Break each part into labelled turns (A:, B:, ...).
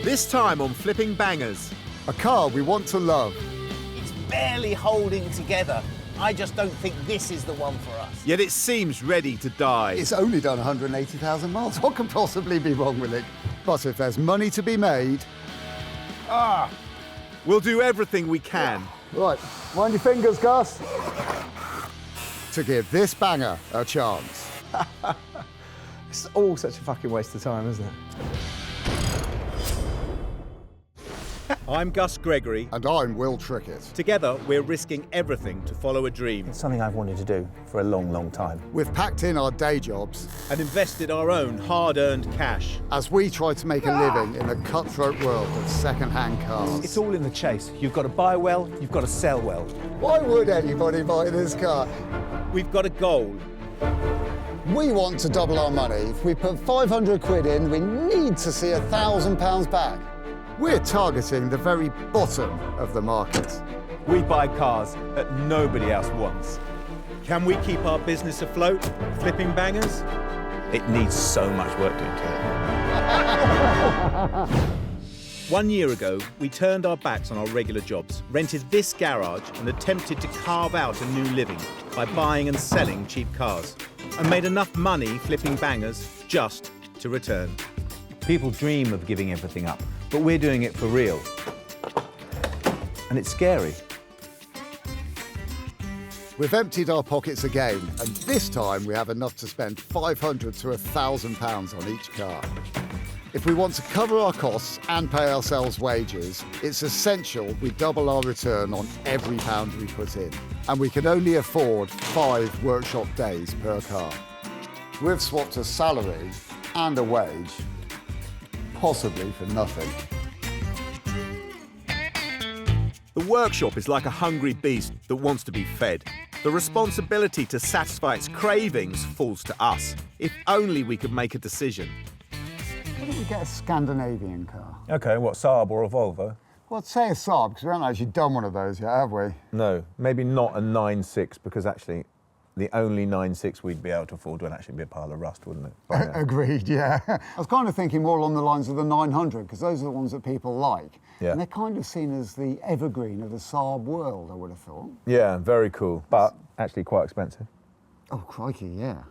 A: This time on Flipping Bangers.
B: A car we want to love.
C: It's barely holding together. I just don't think this is the one for us.
A: Yet it seems ready to die.
B: It's only done 180,000 miles. What can possibly be wrong with it? But if there's money to be made...
A: We'll do everything we can.
B: Right, mind your fingers, Gus. To give this banger a chance.
D: It's all such a fucking waste of time, isn't it?
A: I'm Gus Gregory.
B: And I'm Will Trickett.
A: Together, we're risking everything to follow a dream.
D: It's something I've wanted to do for a long, long time.
B: We've packed in our day jobs
A: And invested our own hard-earned cash.
B: as we try to make a living in the cutthroat world of second-hand cars.
D: It's all in the chase. You've got to buy well, you've got to sell well.
B: Why would anybody buy this car?
A: We've got a goal.
B: We want to double our money. If we put 500 quid in, we need to see £1,000 back. We're targeting the very bottom of the market.
D: We buy cars that nobody else wants.
A: Can we keep our business afloat? Flipping Bangers?
D: It needs so much work doing to it.
A: 1 year ago, we turned our backs on our regular jobs, rented this garage and attempted to carve out a new living by buying and selling cheap cars, and made enough money flipping bangers just to return.
D: People dream of giving everything up, but we're doing it for real. And it's scary.
B: We've emptied our pockets again, and this time we have enough to spend £500 to £1,000 on each car. If we want to cover our costs and pay ourselves wages, it's essential we double our return on every pound we put in. And we can only afford 5 workshop days per car. We've swapped a salary and a wage, possibly for nothing.
A: The workshop is like a hungry beast that wants to be fed. The responsibility to satisfy its cravings falls to us. If only we could make a decision.
B: Why don't we get a Scandinavian car?
D: OK, what, Saab or a Volvo?
B: Well, say a Saab, because we haven't actually done one of those yet, have we?
D: No, maybe not a 9.6, because actually the only 9.6 we'd be able to afford would actually be a pile of rust, wouldn't it?
B: Agreed, yeah. I was kind of thinking more along the lines of the 900, because those are the ones that people like.
D: Yeah.
B: And they're kind of seen as the evergreen of the Saab world, I would have thought.
D: Yeah, very cool, but actually quite expensive.
B: Oh, crikey, yeah.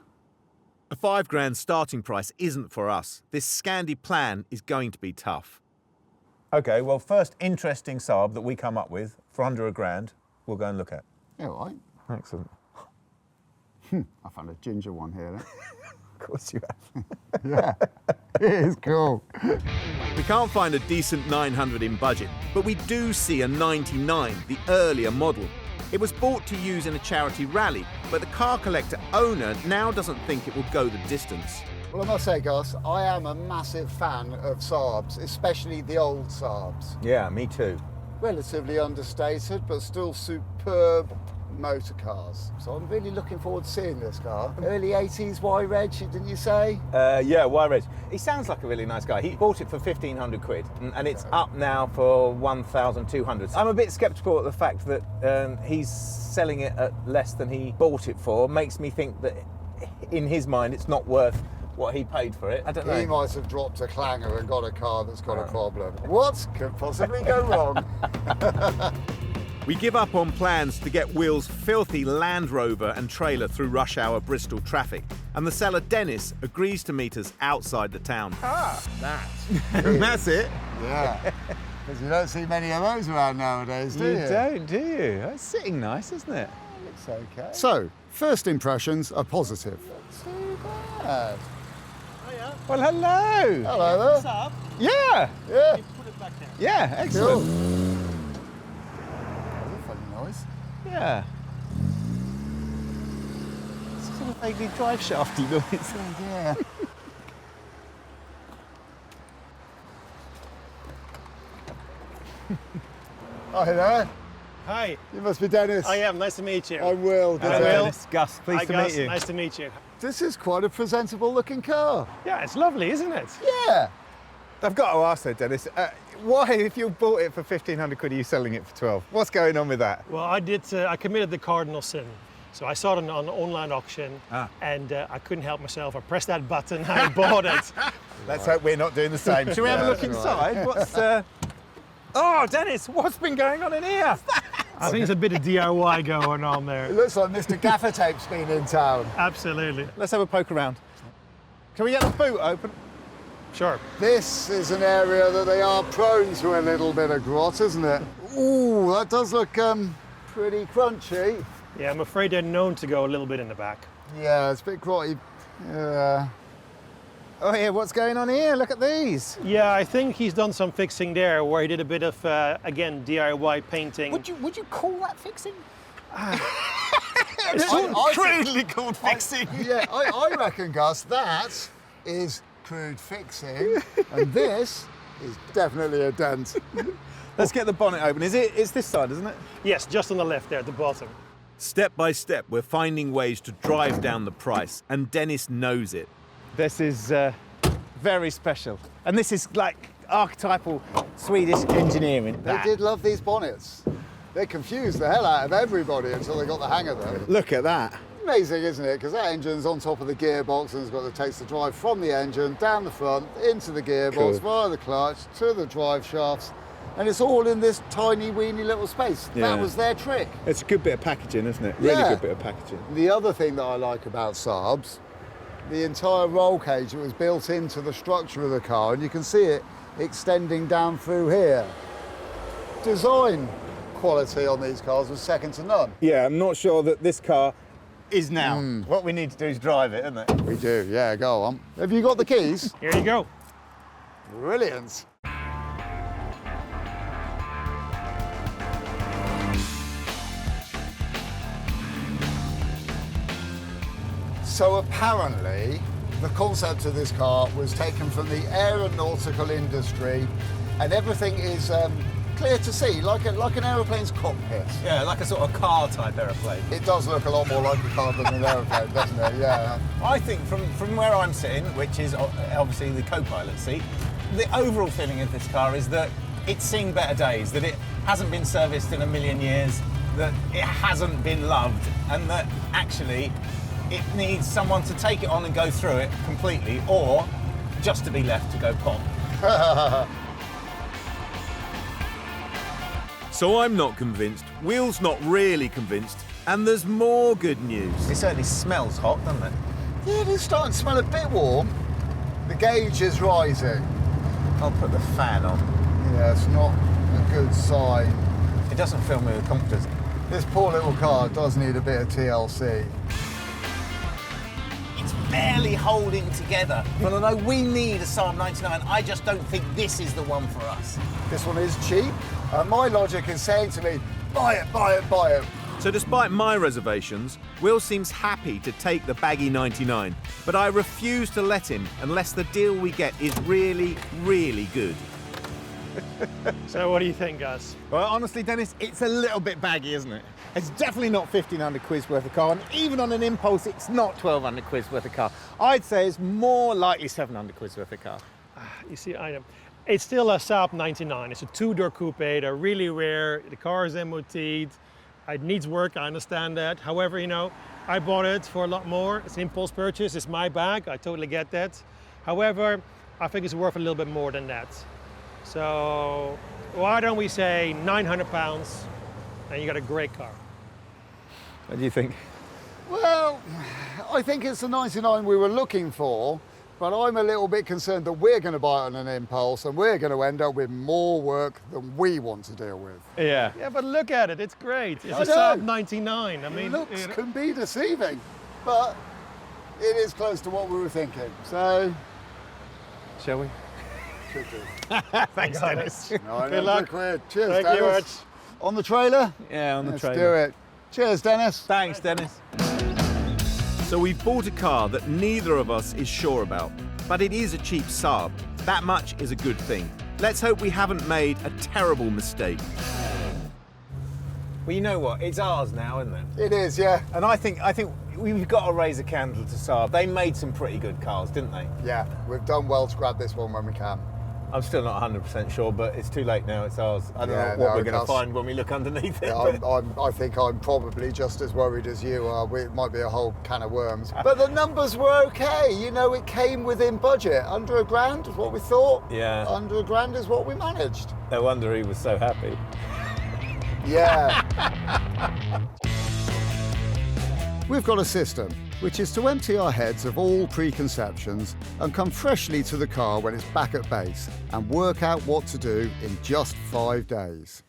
A: A £5,000 starting price isn't for us. This Scandi plan is going to be tough.
D: OK, well, first interesting Saab that we come up with for under £1,000, we'll go and look at.
B: Yeah, all right.
D: Excellent.
B: I found a ginger one here, then.
D: Of course you have.
B: Yeah, it is cool.
A: We can't find a decent 900 in budget, but we do see a 99, the earlier model. It was bought to use in a charity rally, but the car collector owner now doesn't think it will go the distance.
B: Well, I must say, Gus, I am a massive fan of Saabs, especially the old Saabs.
D: Yeah, me too.
B: Relatively understated, but still superb motor cars. So I'm really looking forward to seeing this car. Early 80s Y-Reg, didn't you say?
D: Yeah, Y-Reg. He sounds like a really nice guy. He bought it for 1,500 quid, and it's up now for 1,200. I'm a bit sceptical at the fact that he's selling it at less than he bought it for. Makes me think that in his mind it's not worth what he paid for it. I don't know.
B: He might have dropped a clanger and got a car that's got a problem. What could possibly go wrong?
A: We give up on plans to get Will's filthy Land Rover and trailer through rush hour Bristol traffic, and the seller Dennis agrees to meet us outside the town.
D: That's it.
B: Yeah. Because you don't see many of those around nowadays, do you?
D: You don't, do you? That's sitting nice, isn't it?
B: Looks okay. So, first impressions are positive. Not too bad.
D: Well, hello.
B: Hello there.
E: Saab?
D: Yeah.
B: Yeah.
E: You put it back there.
D: Yeah, excellent.
B: Cool. That's a funny noise.
D: Yeah. It's sort of vaguely drive shafty noise.
B: Yeah. Hi there.
E: Hi,
B: You must be Dennis.
E: I am. Nice to meet you.
B: I'm Will.
E: Hi, Will.
D: It's Gus, pleased
E: Hi,
D: to
E: Gus.
D: meet you.
E: Nice to meet you.
B: This is quite a presentable looking car.
E: Yeah, it's lovely, isn't it?
B: Yeah.
D: I've got to ask though, Dennis, why, if you bought it for 1,500 quid, are you selling it for 12? What's going on with that?
E: Well, I committed the cardinal sin. So I saw it on an online auction, and I couldn't help myself. I pressed that button, I bought it.
D: Let's hope we're not doing the same. Shall we have a look
B: that's right.
D: inside? What's... Oh, Dennis, what's been going on in here?
E: I think there's a bit of DIY going on
B: It
E: there.
B: looks like Mr. Gaffer Tape's been in town.
E: Absolutely.
D: Let's have a poke around. Can we get the boot open?
E: Sure.
B: This is an area that they are prone to a little bit of grot, isn't it? Ooh, that does look pretty crunchy.
E: Yeah, I'm afraid they're known to go a little bit in the back.
B: Yeah, it's a bit grotty. Yeah.
D: Oh, yeah, what's going on here? Look at these.
E: Yeah, I think he's done some fixing there where he did a bit of, again, DIY painting.
C: Would you call that fixing?
D: It's
B: I
D: crudely called fixing.
B: Yeah, I reckon, Gus, that is crude fixing, and this is definitely a dent.
D: Let's get the bonnet open. It's this side, isn't it?
E: Yes, just on the left there at the bottom.
A: Step by step, we're finding ways to drive down the price, and Dennis knows it.
D: This is very special. And this is like archetypal Swedish engineering.
B: They did love these bonnets. They confused the hell out of everybody until they got the hang of them.
D: Look at that.
B: Amazing, isn't it? Because that engine's on top of the gearbox and it's got the takes the drive from the engine, down the front, into the gearbox,
D: Cool.
B: via the clutch, to the drive shafts. And it's all in this tiny, weeny little space.
D: Yeah.
B: That was their trick.
D: It's a good bit of packaging, isn't it? Really
B: Yeah.
D: good bit of packaging.
B: The other thing that I like about Saabs, the entire roll cage that was built into the structure of the car, and you can see it extending down through here. Design quality on these cars was second to none.
D: Yeah, I'm not sure that this car is now. What we need to do is drive it, isn't it?
B: We do, yeah, go on. Have you got the keys?
E: Here you go.
B: Brilliant. So apparently, the concept of this car was taken from the aeronautical industry, and everything is clear to see, like an aeroplane's cockpit.
D: Yeah, like a sort of car-type aeroplane.
B: It does look a lot more like a car than an aeroplane, doesn't it? Yeah.
D: I think from where I'm sitting, which is obviously the co-pilot seat, the overall feeling of this car is that it's seen better days, that it hasn't been serviced in a million years, that it hasn't been loved, and that actually it needs someone to take it on and go through it completely, or just to be left to go pop.
A: So I'm not convinced, Will's not really convinced, and there's more good news.
D: It certainly smells hot, doesn't it?
B: Yeah, it is starting to smell a bit warm. The gauge is rising.
D: I'll put the fan on.
B: Yeah, it's not a good sign.
D: It doesn't fill me with confidence.
B: This poor little car does need a bit of TLC.
C: It's barely holding together. But although we need a Saab 99, I just don't think this is the one for us.
B: This one is cheap, and my logic is saying to me, buy it, buy it, buy it.
A: So despite my reservations, Will seems happy to take the baggy 99, but I refuse to let him unless the deal we get is really, really good.
E: So what do you think, Gus?
D: Well, honestly, Dennis, it's a little bit baggy, isn't it? It's definitely not 1,500 quid's worth of car, and even on an impulse, it's not 1,200 quid's worth of car. I'd say it's more likely 700 quid's worth of car.
E: You see, it's still a Saab 99. It's a two-door coupe. They're really rare. The car is MOT'd. It needs work, I understand that. However, I bought it for a lot more. It's an impulse purchase. It's my bag. I totally get that. However, I think it's worth a little bit more than that. So why don't we say 900 pounds and you got a great car?
D: What do you think?
B: Well, I think it's the 99 we were looking for, but I'm a little bit concerned that we're going to buy it on an impulse and we're going to end up with more work than we want to deal with.
D: Yeah.
E: Yeah, but look at it. It's great. It's
B: I
E: a
B: know.
E: Saab 99. I mean,
B: Looks can be deceiving, but it is close to what we were thinking. So,
D: Shall we?
B: should do.
D: Thanks, Dennis.
B: 900
E: luck.
B: quid. Cheers,
E: Thank you
B: Dennis.
E: very much.
B: On the trailer?
D: Yeah, on the
B: Let's
D: trailer.
B: do it. Cheers, Dennis.
D: Thanks, Dennis.
A: So we've bought a car that neither of us is sure about, but it is a cheap Saab. That much is a good thing. Let's hope we haven't made a terrible mistake.
D: Well, you know what? It's ours now, isn't it?
B: It is, yeah.
D: And I think we've got to raise a candle to Saab. They made some pretty good cars, didn't they?
B: Yeah, we've done well to grab this one when we can.
D: I'm still not 100% sure, but it's too late now. It's ours. I don't
B: Yeah,
D: know what
B: no,
D: we're going to
B: Gus.
D: find when we look underneath it.
B: I think I'm probably just as worried as you are. It might be a whole can of worms. But the numbers were okay. You know, it came within budget. Under £1,000 is what we thought.
D: Yeah.
B: Under £1,000 is what we managed.
D: No wonder he was so happy.
B: Yeah. We've got a system, which is to empty our heads of all preconceptions and come freshly to the car when it's back at base and work out what to do in just 5 days.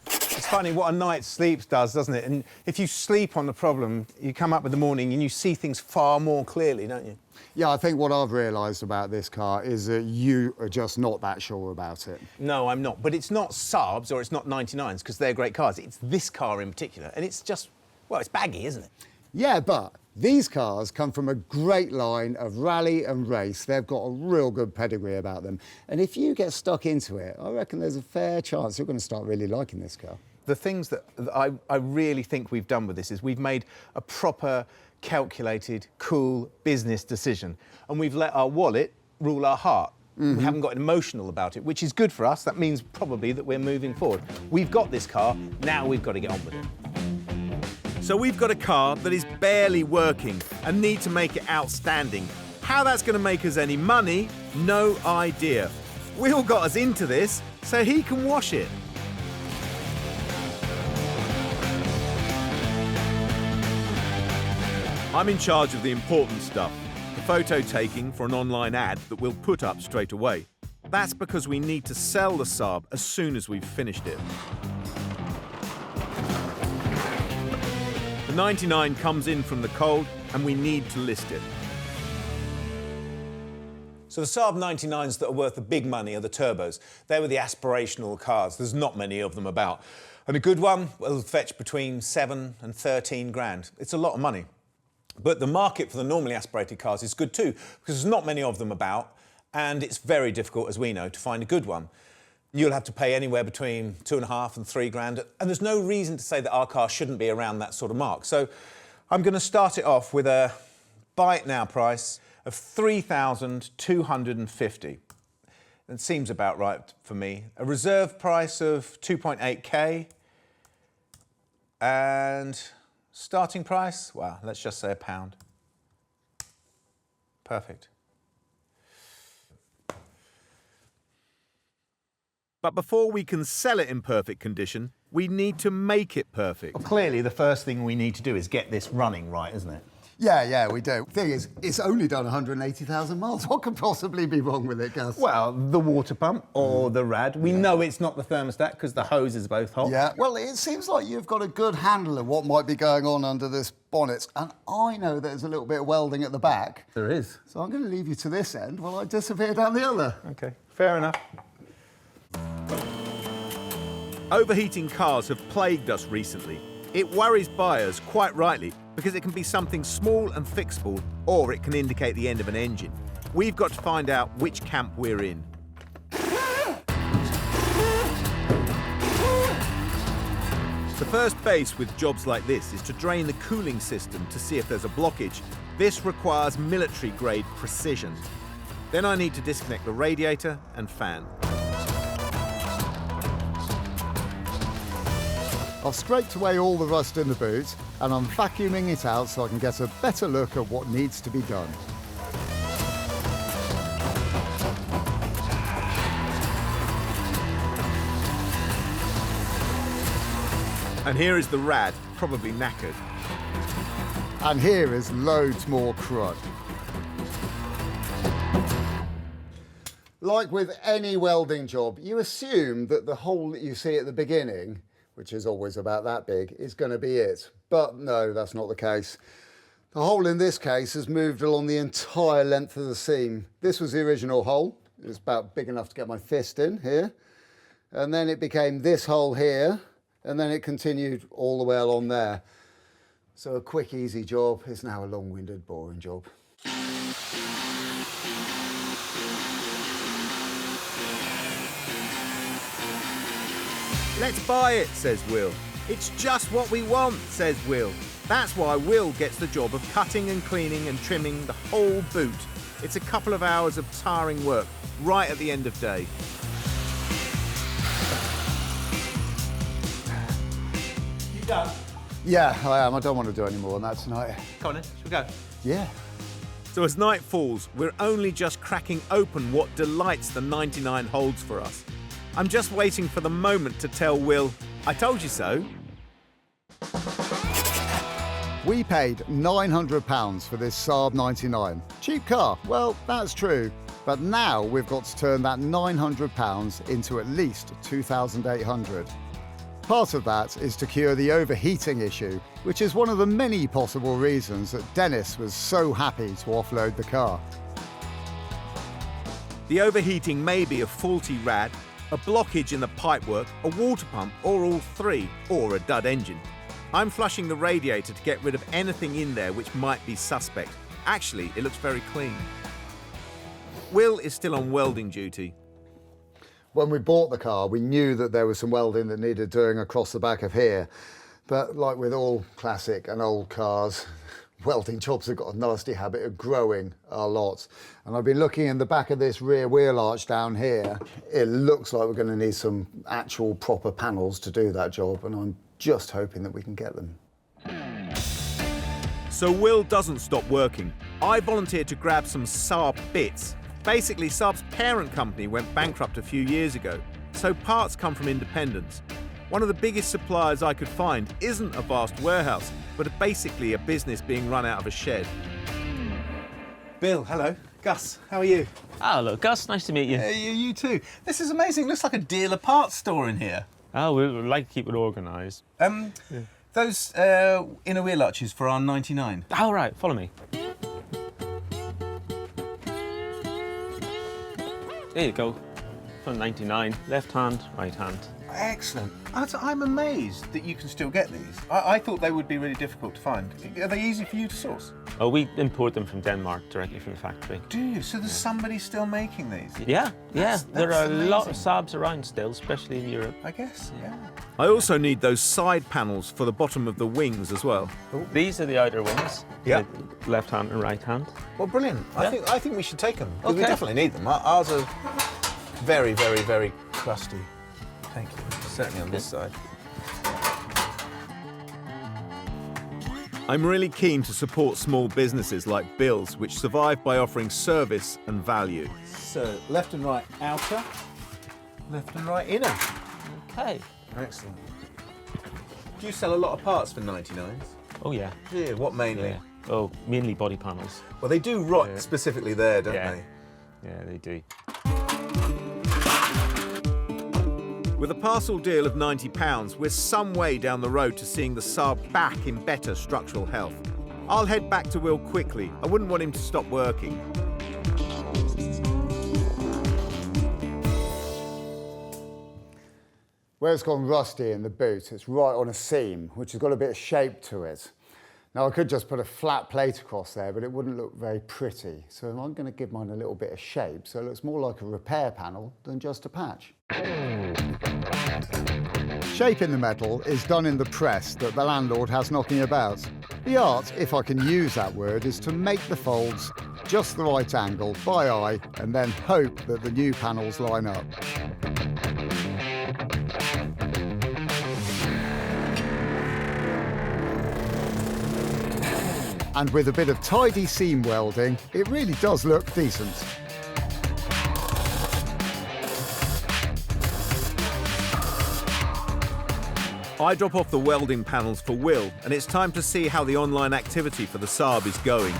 D: It's funny what a night's sleep does, doesn't it? And if you sleep on the problem, you come up with the morning and you see things far more clearly, don't you?
B: Yeah, I think what I've realised about this car is that you are just not that sure about it.
D: No, I'm not. But it's not Saabs or it's not 99s, because they're great cars. It's this car in particular. And it's just, well, it's baggy, isn't it?
B: Yeah, but these cars come from a great line of rally and race. They've got a real good pedigree about them. And if you get stuck into it, I reckon there's a fair chance you're going to start really liking this car.
D: The things that I really think we've done with this is we've made a proper, calculated, cool business decision. And we've let our wallet rule our heart. We haven't got emotional about it, which is good for us. That means probably that we're moving forward. We've got this car, now we've got to get on with it.
A: So we've got a car that is barely working and need to make it outstanding. How that's going to make us any money, no idea. Will got us into this so he can wash it. I'm in charge of the important stuff, the photo taking for an online ad that we'll put up straight away. That's because we need to sell the Saab as soon as we've finished it. The 99 comes in from the cold and we need to list it.
D: So the Saab 99s that are worth the big money are the turbos. They were the aspirational cars. There's not many of them about. And a good one will fetch between 7 and 13 grand. It's a lot of money. But the market for the normally aspirated cars is good too, because there's not many of them about, and it's very difficult, as we know, to find a good one. You'll have to pay anywhere between 2.5 and 3 grand, and there's no reason to say that our car shouldn't be around that sort of mark. So I'm going to start it off with a buy it now price of 3,250. It seems about right for me. A reserve price of 2.8k, and starting price, well, let's just say £1. Perfect.
A: But before we can sell it in perfect condition, we need to make it perfect.
C: Well, clearly, the first thing we need to do is get this running right, isn't it?
B: Yeah, we do. Thing is, it's only done 180,000 miles. What could possibly be wrong with it, Gus?
C: Well, the water pump or the rad. We know it's not the thermostat because the hose is both hot.
B: Yeah, well, it seems like you've got a good handle of what might be going on under this bonnet. And I know there's a little bit of welding at the back.
C: There is.
B: So I'm going to leave you to this end while I disappear down the other.
C: OK, fair enough.
A: Overheating cars have plagued us recently. It worries buyers, quite rightly, because it can be something small and fixable, or it can indicate the end of an engine. We've got to find out which camp we're in. The first base with jobs like this is to drain the cooling system to see if there's a blockage. This requires military-grade precision. Then I need to disconnect the radiator and fan.
B: I've scraped away all the rust in the boot and I'm vacuuming it out so I can get a better look at what needs to be done.
A: And here is the rad, probably knackered.
B: And here is loads more crud. Like with any welding job, you assume that the hole that you see at the beginning, which is always about that big, is going to be it. But no, that's not the case. The hole in this case has moved along the entire length of the seam. This was the original hole. It was about big enough to get my fist in here. And then it became this hole here, and then it continued all the way along there. So a quick, easy job is now a long-winded, boring job.
A: Let's buy it, says Will. It's just what we want, says Will. That's why Will gets the job of cutting and cleaning and trimming the whole boot. It's a couple of hours of tiring work, right at the end of day.
C: You done?
B: Yeah, I am. I don't want to do any more than that tonight.
C: Come on then, shall we go?
B: Yeah.
A: So as night falls, we're only just cracking open what delights the 99 holds for us. I'm just waiting for the moment to tell Will, I told you so.
B: We paid £900 for this Saab 99. Cheap car, well, that's true. But now we've got to turn that £900 into at least £2,800. Part of that is to cure the overheating issue, which is one of the many possible reasons that Dennis was so happy to offload the car.
A: The overheating may be a faulty rad, a blockage in the pipework, a water pump, or all three, or a dud engine. I'm flushing the radiator to get rid of anything in there which might be suspect. Actually, it looks very clean. Will is still on welding duty.
B: When we bought the car, we knew that there was some welding that needed doing across the back of here. But like with all classic and old cars, welding jobs have got a nasty habit of growing a lot. And I've been looking in the back of this rear wheel arch down here. It looks like we're going to need some actual proper panels to do that job, and I'm just hoping that we can get them.
A: So Will doesn't stop working. I volunteered to grab some Saab bits. Basically, Saab's parent company went bankrupt a few years ago, so parts come from independents. One of the biggest suppliers I could find isn't a vast warehouse, but basically a business being run out of a shed.
D: Bill, hello. Gus, how are you?
F: Hello, Gus. Nice to meet you.
D: You too. This is amazing. Looks like a dealer parts store in here.
F: Oh, we like to keep it organised.
D: Those inner wheel arches for our 99.
F: All right, follow me. There you go. For 99, left hand, right hand.
D: Excellent. I'm amazed that you can still get these. I thought they would be really difficult to find. Are they easy for you to source?
F: Oh, we import them from Denmark directly from the factory.
D: Do you? So there's somebody still making these?
F: Yeah. There are a lot of
D: amazing.
F: Saabs around still, especially in Europe.
D: I guess, yeah.
A: I also need those side panels for the bottom of the wings as well.
F: These are the outer wings.
D: Yeah.
F: The left hand and right hand.
D: Well, brilliant.
F: Yeah.
D: I think we should take them. 'Cause we
F: Okay.
D: definitely need them. Ours are very, very, very crusty. Thank you. Certainly on this side.
A: I'm really keen to support small businesses like Bill's, which survive by offering service and value.
D: So, left and right outer, left and right inner.
F: Okay.
D: Excellent. Do you sell a lot of parts for 99s?
F: Oh, yeah.
D: Yeah, what mainly?
F: Yeah. Oh, mainly body panels.
D: Well, they do rot
F: Yeah.
D: specifically there, don't
F: Yeah.
D: they?
F: Yeah, they do.
A: With a parcel deal of £90, we're some way down the road to seeing the Saab back in better structural health. I'll head back to Will quickly. I wouldn't want him to stop working.
B: Where it's gone rusty in the boot, it's right on a seam, which has got a bit of shape to it. Now, I could just put a flat plate across there, but it wouldn't look very pretty. So I'm going to give mine a little bit of shape, so it looks more like a repair panel than just a patch. Shaping the metal is done in the press that the landlord has knocking about. The art, if I can use that word, is to make the folds just the right angle by eye and then hope that the new panels line up. And with a bit of tidy seam welding, it really does look decent.
A: I drop off the welding panels for Will, and it's time to see how the online activity for the Saab is going.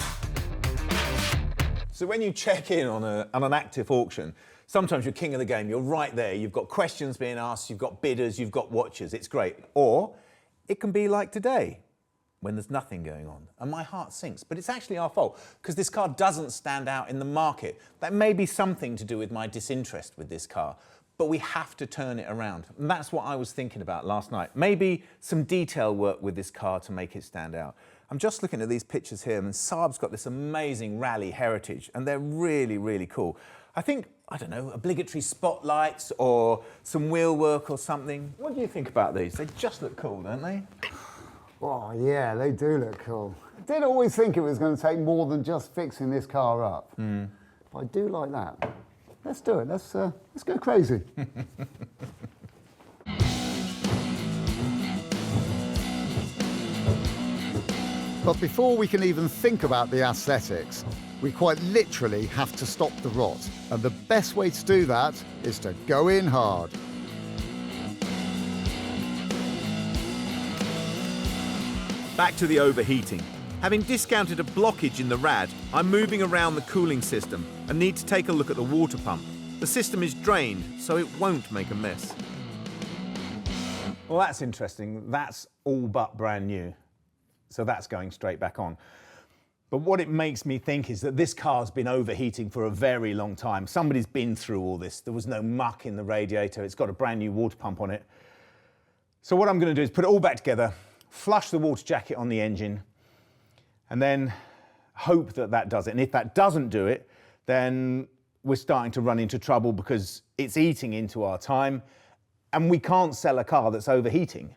D: So when you check in on an active auction, sometimes you're king of the game. You're right there. You've got questions being asked, you've got bidders, you've got watchers. It's great. Or it can be like today, when there's nothing going on, and my heart sinks. But it's actually our fault, because this car doesn't stand out in the market. That may be something to do with my disinterest with this car, but we have to turn it around. And that's what I was thinking about last night. Maybe some detail work with this car to make it stand out. I'm just looking at these pictures here, and Saab's got this amazing rally heritage, and they're really, really cool. I think, I don't know, obligatory spotlights or some wheel work or something. What do you think about these? They just look cool, don't they?
B: Oh yeah, they do look cool. I did always think it was going to take more than just fixing this car up. I do like that. Let's do it. Let's go crazy. But before we can even think about the aesthetics, we quite literally have to stop the rot. And the best way to do that is to go in hard.
A: Back to the overheating. Having discounted a blockage in the rad, I'm moving around the cooling system and need to take a look at the water pump. The system is drained, so it won't make a mess.
D: Well, that's interesting. That's all but brand new. So that's going straight back on. But what it makes me think is that this car's been overheating for a very long time. Somebody's been through all this. There was no muck in the radiator. It's got a brand new water pump on it. So what I'm going to do is put it all back together, flush the water jacket on the engine, and then hope that that does it. And if that doesn't do it, then we're starting to run into trouble because it's eating into our time, and we can't sell a car that's overheating.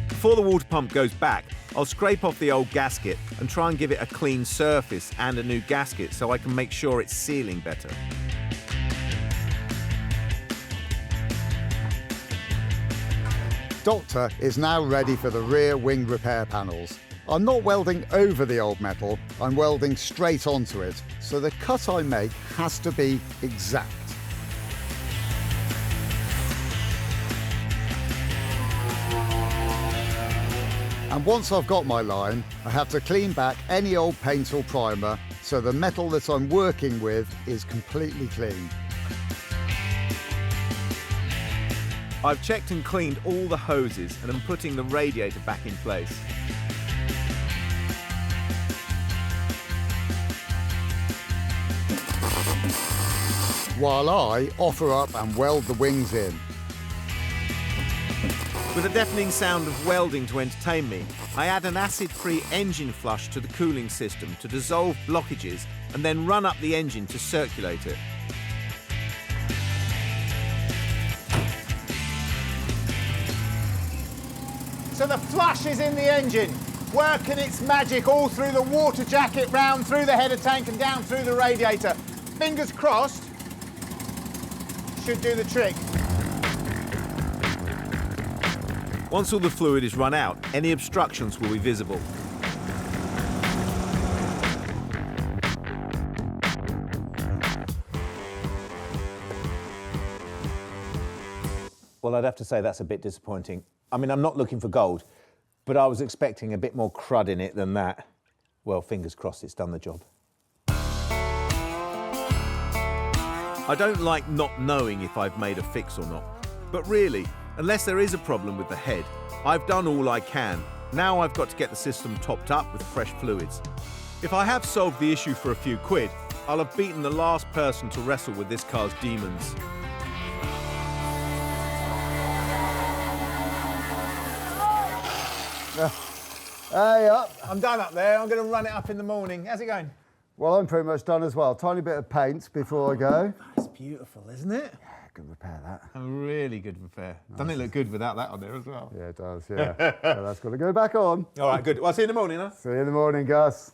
A: Before the water pump goes back, I'll scrape off the old gasket and try and give it a clean surface and a new gasket so I can make sure it's sealing better.
B: Doctor is now ready for the rear wing repair panels. I'm not welding over the old metal, I'm welding straight onto it, so the cut I make has to be exact. And once I've got my line, I have to clean back any old paint or primer so the metal that I'm working with is completely clean.
A: I've checked and cleaned all the hoses and I'm putting the radiator back in place.
B: While I offer up and weld the wings in.
A: With a deafening sound of welding to entertain me, I add an acid-free engine flush to the cooling system to dissolve blockages and then run up the engine to circulate it.
D: So the flush is in the engine, working its magic all through the water jacket, round through the header tank and down through the radiator. Fingers crossed, should do the trick.
A: Once all the fluid is run out, any obstructions will be visible.
D: Well, I'd have to say that's a bit disappointing. I mean, I'm not looking for gold, but I was expecting a bit more crud in it than that. Well, fingers crossed it's done the job.
A: I don't like not knowing if I've made a fix or not. But really, unless there is a problem with the head, I've done all I can. Now I've got to get the system topped up with fresh fluids. If I have solved the issue for a few quid, I'll have beaten the last person to wrestle with this car's demons.
B: Hey, up.
D: I'm done up there. I'm going to run it up in the morning. How's it going?
B: Well, I'm pretty much done as well. Tiny bit of paint before I go.
D: That's beautiful, isn't it?
B: Yeah, good repair that.
D: A really good repair. Doesn't it look good without that on there as well?
B: Yeah, it does, yeah. So that's got to go back on.
D: All right, good. Well, I'll see you in the morning, huh?
B: See you in the morning, Gus.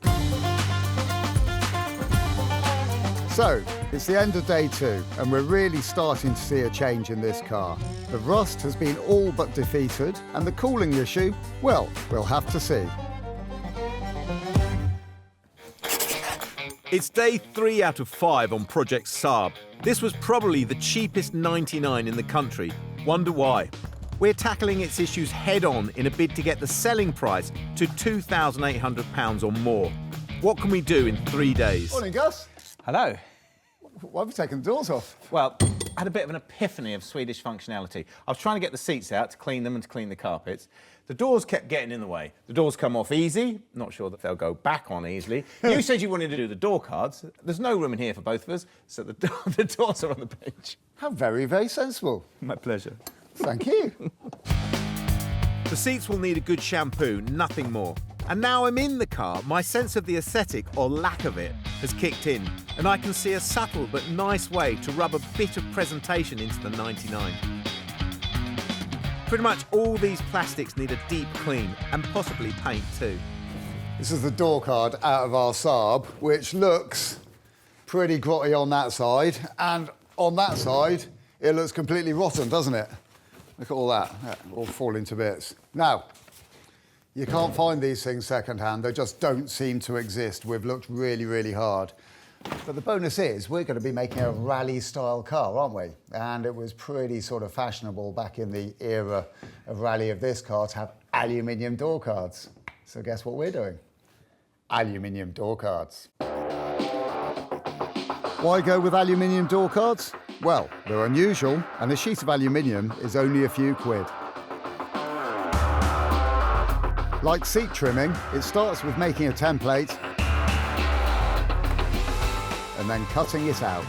B: So, it's the end of day 2, and we're really starting to see a change in this car. The rust has been all but defeated, and the cooling issue, well, we'll have to see.
A: It's day 3 out of 5 on Project Saab. This was probably the cheapest 99 in the country. Wonder why? We're tackling its issues head-on in a bid to get the selling price to £2,800 or more. What can we do in 3 days?
B: Morning, Gus.
D: Hello.
B: Why have you taken the doors off?
D: Well, I had a bit of an epiphany of Swedish functionality. I was trying to get the seats out to clean them and to clean the carpets. The doors kept getting in the way. The doors come off easy. Not sure that they'll go back on easily. You said you wanted to do the door cards. There's no room in here for both of us, so the doors are on the bench.
B: How very, very sensible.
A: My pleasure.
B: Thank you.
A: The seats will need a good shampoo, nothing more. And now I'm in the car, my sense of the aesthetic, or lack of it, has kicked in, and I can see a subtle but nice way to rub a bit of presentation into the 99. Pretty much all these plastics need a deep clean, and possibly paint too.
B: This is the door card out of our Saab, which looks pretty grotty on that side, and on that side, it looks completely rotten, doesn't it? Look at all that, all falling to bits. Now, you can't find these things second-hand. They just don't seem to exist. We've looked really, really hard. But the bonus is we're going to be making a rally-style car, aren't we? And it was pretty sort of fashionable back in the era of rally of this car to have aluminium door cards. So guess what we're doing? Aluminium door cards. Why go with aluminium door cards? Well, they're unusual, and a sheet of aluminium is only a few quid. Like seat trimming, it starts with making a template and then cutting it out.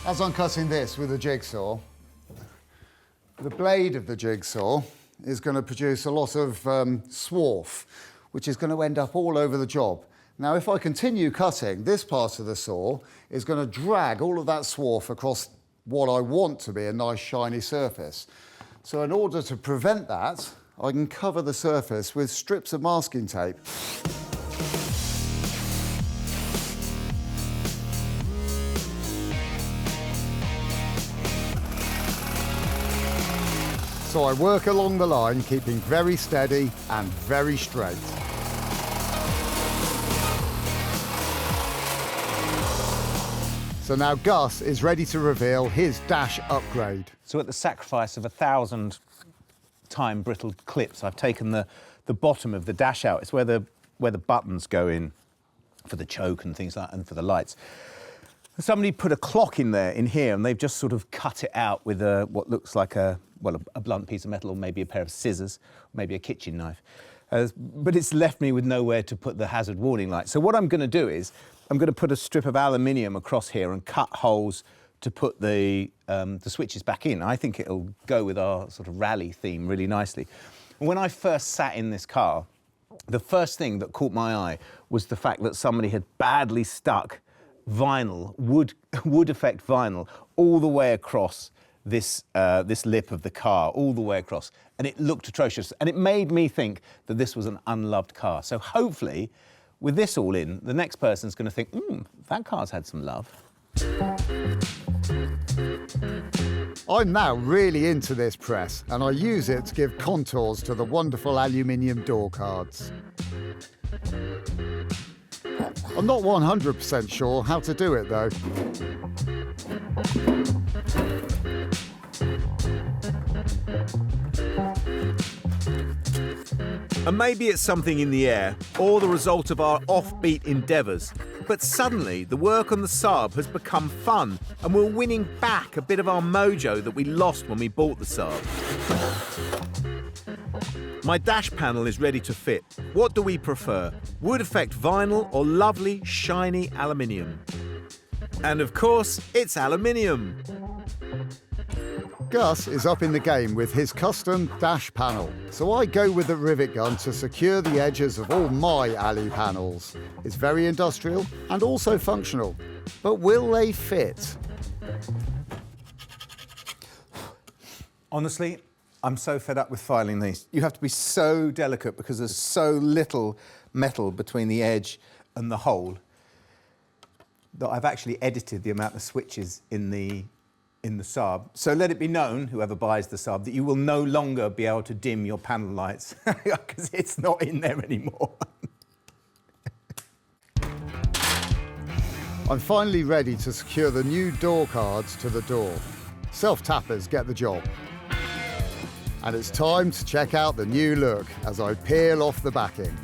B: As I'm cutting this with a jigsaw, the blade of the jigsaw is going to produce a lot of swarf, which is going to end up all over the job. Now, if I continue cutting, this part of the saw is going to drag all of that swarf across what I want to be a nice shiny surface. So in order to prevent that, I can cover the surface with strips of masking tape. So I work along the line, keeping very steady and very straight. So now Gus is ready to reveal his dash upgrade.
D: So at the sacrifice of 1,000 time brittle clips, I've taken the bottom of the dash out. It's where the buttons go in for the choke and things like that, and for the lights. Somebody put a clock in here, and they've just sort of cut it out with what looks like a blunt piece of metal, or maybe a pair of scissors, or maybe a kitchen knife. But it's left me with nowhere to put the hazard warning light. So what I'm going to do is I'm going to put a strip of aluminium across here and cut holes to put the switches back in. I think it'll go with our sort of rally theme really nicely. When I first sat in this car, the first thing that caught my eye was the fact that somebody had badly stuck vinyl, wood effect vinyl, all the way across this lip of the car, all the way across. And it looked atrocious. And it made me think that this was an unloved car. So hopefully, with this all in, the next person's going to think, that car's had some love.
B: I'm now really into this press, and I use it to give contours to the wonderful aluminium door cards. I'm not 100% sure how to do it, though.
A: And maybe it's something in the air, or the result of our offbeat endeavours. But suddenly, the work on the Saab has become fun, and we're winning back a bit of our mojo that we lost when we bought the Saab. My dash panel is ready to fit. What do we prefer? Wood effect vinyl or lovely, shiny aluminium? And of course, it's aluminium.
B: Gus is up in the game with his custom dash panel, so I go with the rivet gun to secure the edges of all my alley panels. It's very industrial and also functional, but will they fit?
D: Honestly, I'm so fed up with filing these. You have to be so delicate because there's so little metal between the edge and the hole that I've actually edited the amount of switches in the Saab. So let it be known, whoever buys the Saab, that you will no longer be able to dim your panel lights because it's not in there anymore.
B: I'm finally ready to secure the new door cards to the door. Self-tappers get the job. And it's time to check out the new look as I peel off the backing.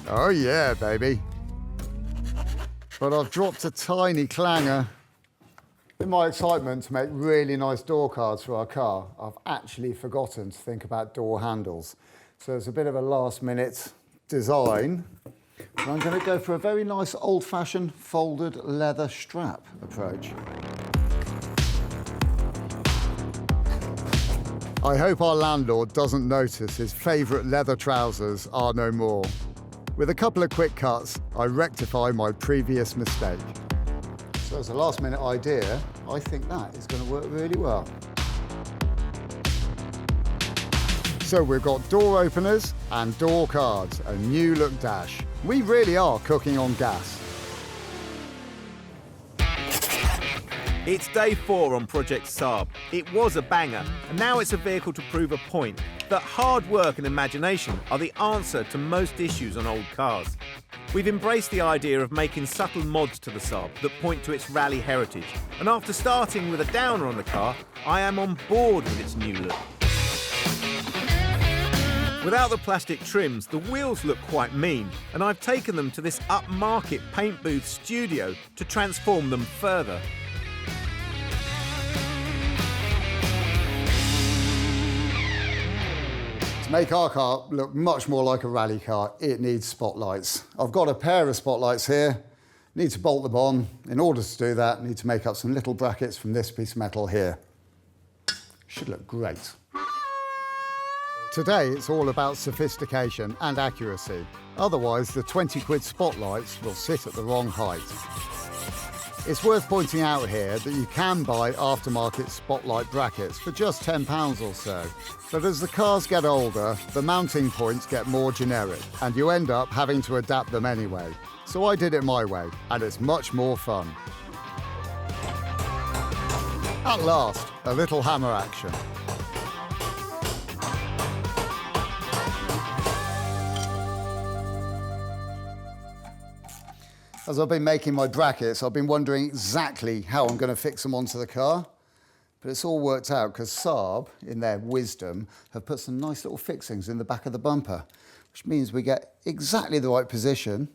B: Oh yeah, baby. But I've dropped a tiny clanger. In my excitement to make really nice door cards for our car, I've actually forgotten to think about door handles. So it's a bit of a last-minute design. And I'm going to go for a very nice old-fashioned folded leather strap approach. I hope our landlord doesn't notice his favourite leather trousers are no more. With a couple of quick cuts, I rectify my previous mistake. So as a last-minute idea, I think that is going to work really well. So we've got door openers and door cards, a new look dash. We really are cooking on gas.
A: It's day 4 on Project Saab. It was a banger, and now it's a vehicle to prove a point that hard work and imagination are the answer to most issues on old cars. We've embraced the idea of making subtle mods to the Saab that point to its rally heritage, and after starting with a downer on the car, I am on board with its new look. Without the plastic trims, the wheels look quite mean, and I've taken them to this upmarket paint booth studio to transform them further.
B: To make our car look much more like a rally car, it needs spotlights. I've got a pair of spotlights here. Need to bolt them on. In order to do that, need to make up some little brackets from this piece of metal here. Should look great. Today, it's all about sophistication and accuracy. Otherwise, the 20 quid spotlights will sit at the wrong height. It's worth pointing out here that you can buy aftermarket spotlight brackets for just £10 or so. But as the cars get older, the mounting points get more generic, and you end up having to adapt them anyway. So I did it my way, and it's much more fun. At last, a little hammer action. As I've been making my brackets, I've been wondering exactly how I'm going to fix them onto the car. But it's all worked out because Saab, in their wisdom, have put some nice little fixings in the back of the bumper, which means we get exactly the right position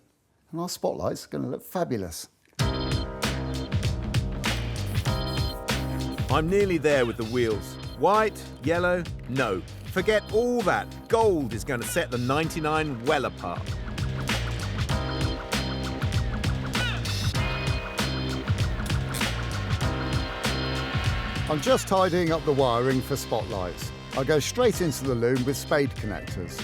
B: and our spotlights are going to look fabulous.
A: I'm nearly there with the wheels. White, yellow, no. Forget all that. Gold is going to set the 99 well apart.
B: I'm just tidying up the wiring for spotlights. I go straight into the loom with spade connectors.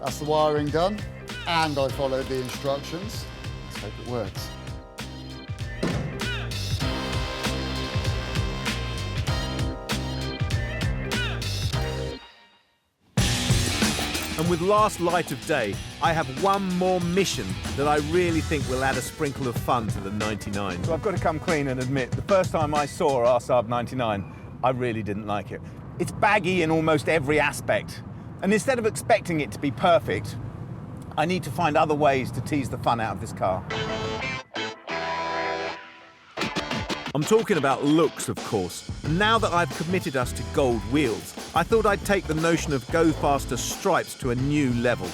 B: That's the wiring done, and I followed the instructions. Let's hope it works.
A: And with last light of day, I have one more mission that I really think will add a sprinkle of fun to the 99.
D: So I've got to come clean and admit, the first time I saw our Saab 99, I really didn't like it. It's baggy in almost every aspect. And instead of expecting it to be perfect, I need to find other ways to tease the fun out of this car.
A: I'm talking about looks, of course. And now that I've committed us to gold wheels, I thought I'd take the notion of go faster stripes to a new level.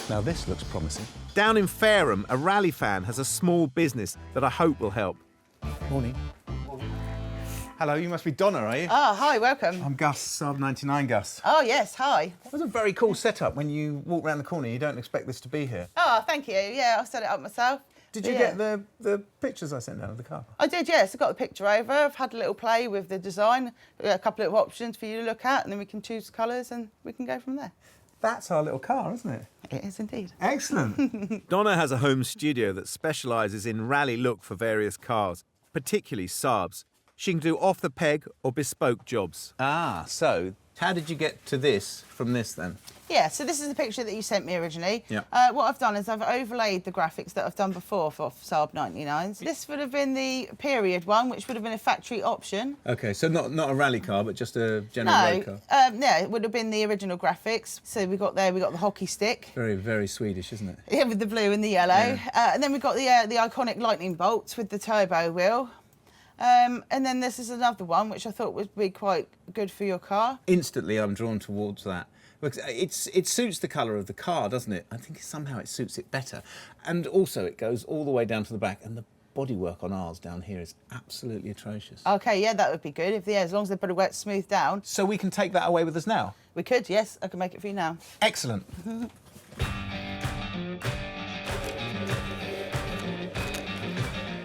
D: Now this looks promising.
A: Down in Fareham, a rally fan has a small business that I hope will help.
D: Morning. Hello, you must be Donna, are you?
G: Oh, hi, welcome.
D: I'm Gus, Saab 99 Gus.
G: Oh, yes, hi.
D: It was a very cool setup when you walk round the corner. You don't expect this to be here.
G: Oh, thank you. Yeah, I set it up myself.
D: Did you get the pictures I sent out of the car?
G: I did, yes. I got the picture over. I've had a little play with the design, a couple of options for you to look at, and then we can choose colours and we can go from there.
D: That's our little car, isn't it?
G: It is indeed.
D: Excellent.
A: Donna has a home studio that specialises in rally look for various cars, particularly Saabs. She can do off-the-peg or bespoke jobs.
D: Ah, so how did you get to this from this then?
G: Yeah, so this is the picture that you sent me originally.
D: Yeah.
G: What I've done is I've overlaid the graphics that I've done before for Saab 99s. This would have been the period one, which would have been a factory option.
D: OK, so not a rally car, but just a general road car.
G: Yeah, it would have been the original graphics. So we got the hockey stick.
D: Very, very Swedish, isn't it?
G: Yeah, with the blue and the yellow.
D: Yeah.
G: And then we've got the iconic lightning bolts with the turbo wheel. And then this is another one, which I thought would be quite good for your car.
D: Instantly, I'm drawn towards that. Because it suits the colour of the car, doesn't it? I think somehow it suits it better. And also, it goes all the way down to the back, and the bodywork on ours down here is absolutely atrocious.
G: OK, yeah, that would be good, as long as the bodywork's smoothed down.
D: So we can take that away with us now?
G: We could, yes. I can make it for you now.
D: Excellent.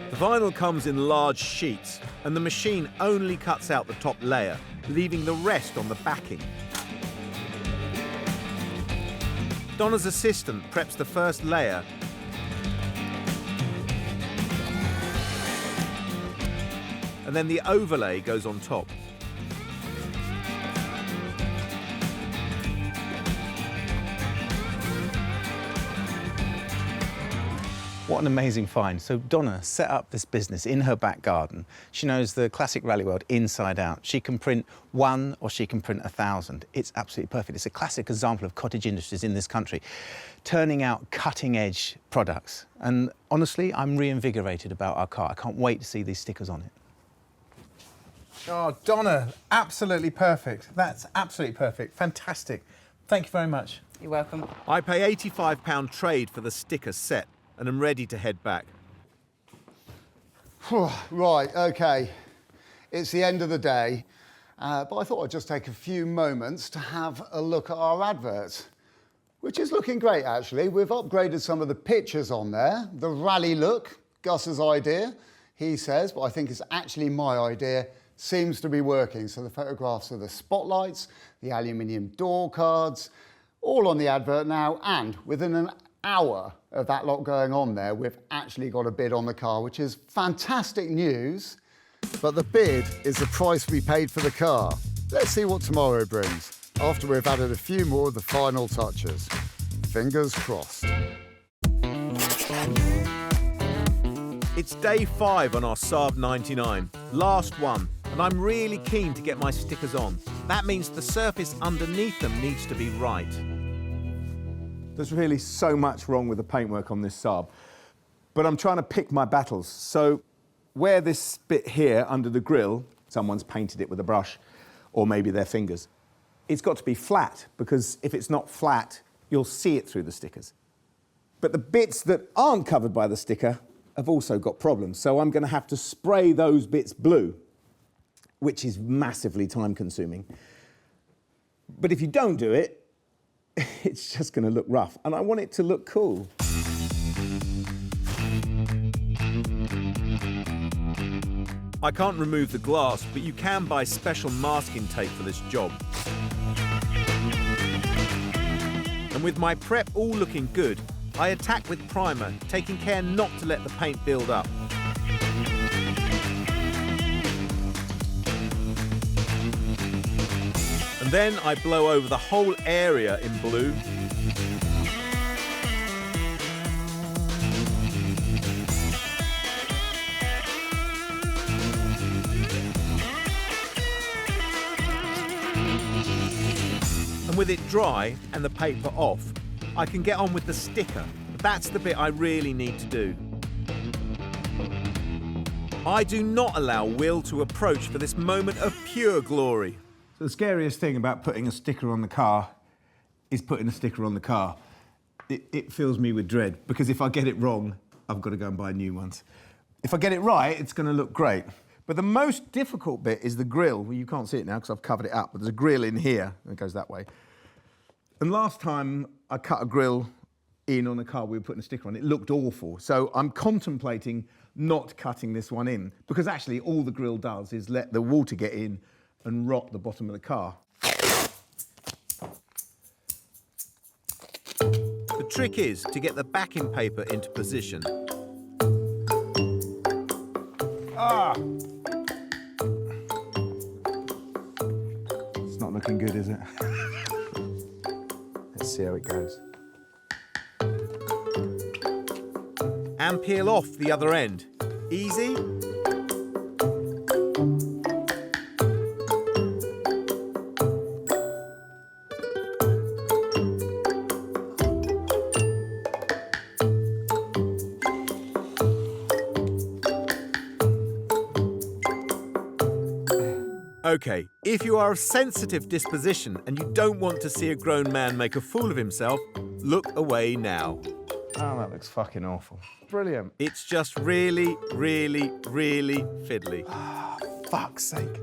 A: The vinyl comes in large sheets, and the machine only cuts out the top layer, leaving the rest on the backing. Donna's assistant preps the first layer, and and then the overlay goes on top. What an amazing find. So Donna set up this business in her back garden. She knows the classic rally world inside out. She can print 1 or she can print 1,000. It's absolutely perfect. It's a classic example of cottage industries in this country, turning out cutting edge products. And honestly, I'm reinvigorated about our car. I can't wait to see these stickers on it. Oh, Donna, absolutely perfect. That's absolutely perfect. Fantastic. Thank you very much.
G: You're welcome.
A: I pay £85 trade for the sticker set, and I'm ready to head back.
B: Right, OK. It's the end of the day, but I thought I'd just take a few moments to have a look at our advert, which is looking great, actually. We've upgraded some of the pictures on there. The rally look, Gus's idea, he says, but I think it's actually my idea, seems to be working. So the photographs of the spotlights, the aluminium door cards, all on the advert now, and within an hour of that lot going on there, we've actually got a bid on the car, which is fantastic news. But the bid is the price we paid for the car. Let's see what tomorrow brings, after we've added a few more of the final touches. Fingers crossed.
A: It's day 5 on our Saab 99, last one, and I'm really keen to get my stickers on. That means the surface underneath them needs to be right.
D: There's really so much wrong with the paintwork on this Saab, but I'm trying to pick my battles. So where this bit here under the grille, someone's painted it with a brush or maybe their fingers, it's got to be flat, because if it's not flat, you'll see it through the stickers. But the bits that aren't covered by the sticker have also got problems, so I'm going to have to spray those bits blue, which is massively time consuming. But if you don't do it, it's just going to look rough, and I want it to look cool.
A: I can't remove the glass, but you can buy special masking tape for this job. And with my prep all looking good, I attack with primer, taking care not to let the paint build up. And then I blow over the whole area in blue. And with it dry and the paper off, I can get on with the sticker. That's the bit I really need to do. I do not allow Will to approach for this moment of pure glory.
D: So the scariest thing about putting a sticker on the car is putting a sticker on the car. It fills me with dread, because if I get it wrong, I've got to go and buy new ones. If I get it right, it's going to look great. But the most difficult bit is the grille. Well, you can't see it now because I've covered it up, but there's a grille in here, and it goes that way. And last time I cut a grille in on a car we were putting a sticker on, it looked awful. So I'm contemplating not cutting this one in, because actually all the grille does is let the water get in and rot the bottom of the car.
A: The trick is to get the backing paper into position.
D: Ah! It's not looking good, is it? Let's see how it goes.
A: And peel off the other end. Easy? Okay, if you are of sensitive disposition and you don't want to see a grown man make a fool of himself, look away now.
D: Oh, that looks fucking awful. Brilliant.
A: It's just really, really, really fiddly.
D: Fuck's sake.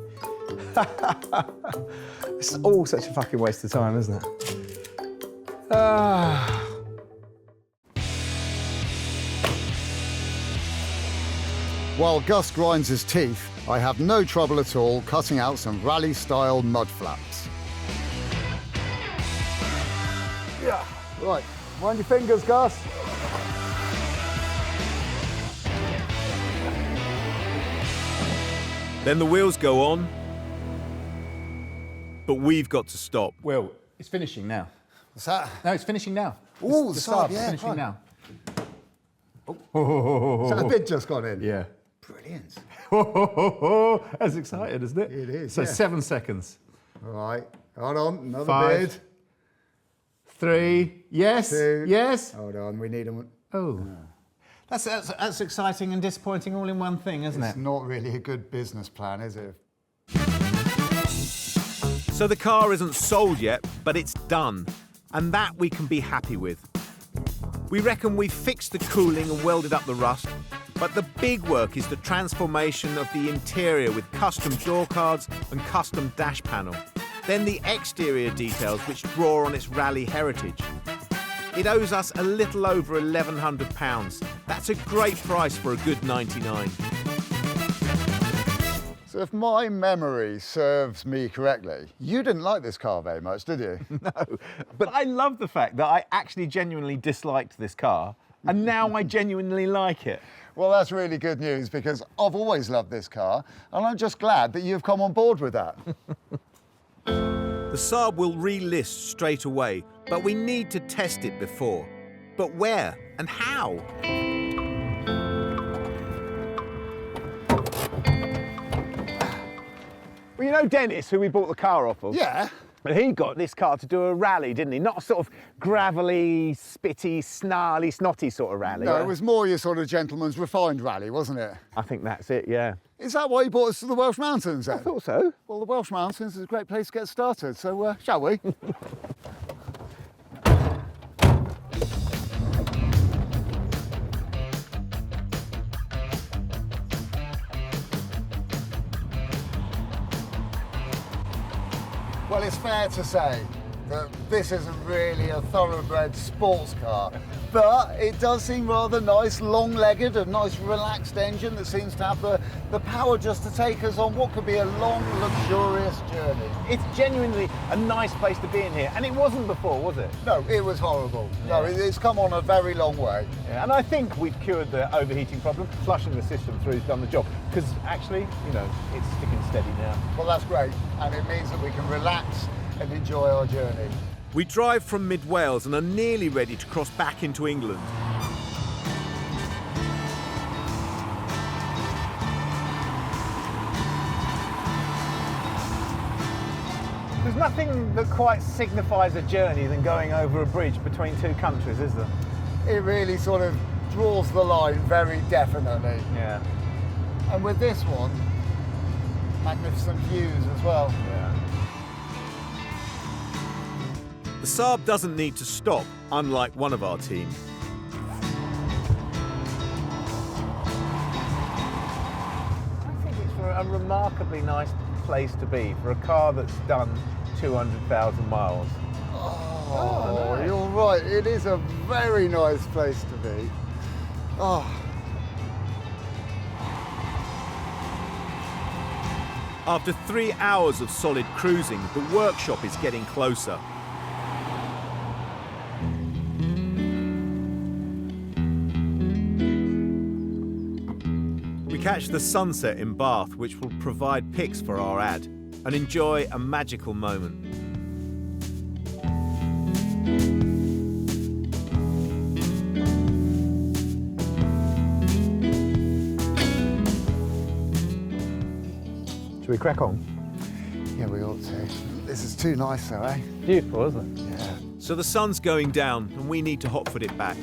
D: It's all such a fucking waste of time, isn't it?
B: While Gus grinds his teeth, I have no trouble at all cutting out some rally-style mud flaps.
D: Yeah. Right, mind your fingers, Gus.
A: Then the wheels go on, but we've got to stop.
H: Will, it's finishing now.
B: What's that?
H: No, it's finishing now.
B: Ooh,
H: the
B: Saab,
H: Saab's
B: yeah,
H: finishing
B: fine.
H: now.
B: So the bid just gone in?
H: Yeah.
B: Brilliant.
H: That's exciting, isn't it?
B: It is,
H: So
B: yeah.
H: 7 seconds.
B: All right, hold on, another
H: 5,
B: bid.
H: 3, yes,
B: 2.
H: yes.
B: Hold on, we need them.
H: Oh.
C: That's exciting and disappointing all in one thing, isn't
B: It's
C: it?
B: not really a good business plan, is it?
A: So the car isn't sold yet, but it's done. And that we can be happy with. We reckon we've fixed the cooling and welded up the rust, but the big work is the transformation of the interior with custom door cards and custom dash panel. Then the exterior details which draw on its rally heritage. It owes us a little over £1,100. That's a great price for a good 99.
B: So if my memory serves me correctly, you didn't like this car very much, did you?
D: No, but I love the fact that I actually genuinely disliked this car, and now I genuinely like it.
B: Well, that's really good news because I've always loved this car, and I'm just glad that you've come on board with that.
A: The Saab will relist straight away, but we need to test it before. But where and how?
D: Well, you know Dennis, who we bought the car off of?
B: Yeah.
D: But he got this car to do a rally, didn't he? Not a sort of gravelly, spitty, snarly, snotty sort of rally.
B: No, it was more your sort of gentleman's refined rally, wasn't it?
D: I think that's it, yeah.
B: Is that why you brought us to the Welsh Mountains then?
D: I thought so.
B: Well, the Welsh Mountains is a great place to get started, so shall we? Well, it's fair to say that this isn't really a thoroughbred sports car, but it does seem rather nice, long-legged, a nice relaxed engine that seems to have the power just to take us on what could be a long, luxurious journey.
D: It's genuinely a nice place to be in here, and it wasn't before, was it?
B: No, it was horrible. No, it's come on a very long way.
D: Yeah, and I think we've cured the overheating problem. Flushing the system through has done the job, because actually, you know, it's sticking steady now.
B: Well, that's great, and it means that we can relax and enjoy our journey.
A: We drive from mid-Wales and are nearly ready to cross back into England.
D: There's nothing that quite signifies a journey than going over a bridge between two countries, is there?
B: It really sort of draws the line very definitely.
D: Yeah.
B: And with this one, magnificent views as well.
D: Yeah.
A: The Saab doesn't need to stop, unlike one of our team.
D: I think it's a remarkably nice place to be for a car that's done 200,000 miles.
B: Oh,
D: nice.
B: you're right. It is a very nice place to be. Oh.
A: After 3 hours of solid cruising, the workshop is getting closer. We catch the sunset in Bath, which will provide pics for our ad, and enjoy a magical moment.
D: Should we crack on?
B: Yeah, we ought to. This is too nice though, eh?
D: Beautiful, isn't it?
B: Yeah.
A: So the sun's going down, and we need to hotfoot it back.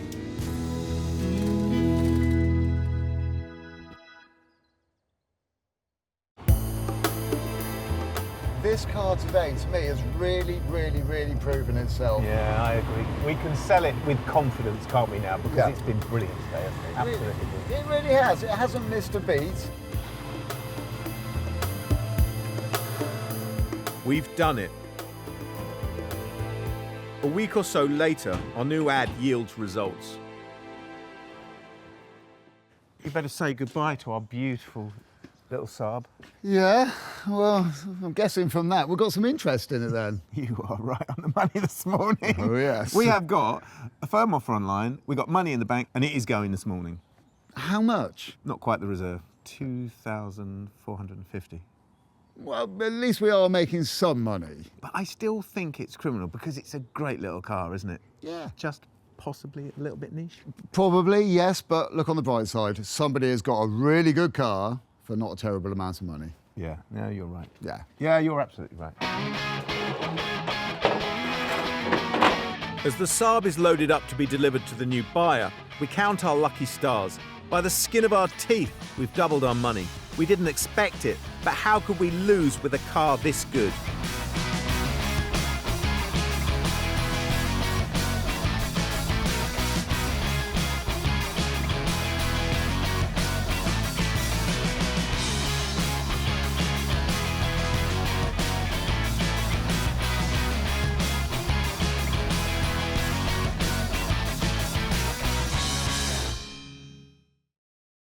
B: This car today, to me, has really, really, really proven itself.
D: Yeah, I agree. We can sell it with confidence, can't we now? Because
B: Yeah.
D: it's been brilliant today, hasn't it? Absolutely brilliant.
B: It really has. It hasn't missed a beat.
A: We've done it. A week or so later, our new ad yields results.
D: You better say goodbye to our beautiful little Saab.
B: Yeah, well, I'm guessing from that we've got some interest in it then.
D: You are right on the money this morning.
B: Oh, yes.
D: We have got a firm offer online, we got money in the bank, and it is going this morning.
B: How much?
D: Not quite the reserve. 2,450.
B: Well, at least we are making some money.
D: But I still think it's criminal because it's a great little car, isn't it?
B: Yeah.
D: Just possibly a little bit niche.
B: Probably, yes, but look on the bright side. Somebody has got a really good car for not a terrible amount of money.
D: Yeah, no, you're right.
B: Yeah.
D: Yeah, you're absolutely right.
A: As the Saab is loaded up to be delivered to the new buyer, we count our lucky stars. By the skin of our teeth, we've doubled our money. We didn't expect it, but how could we lose with a car this good?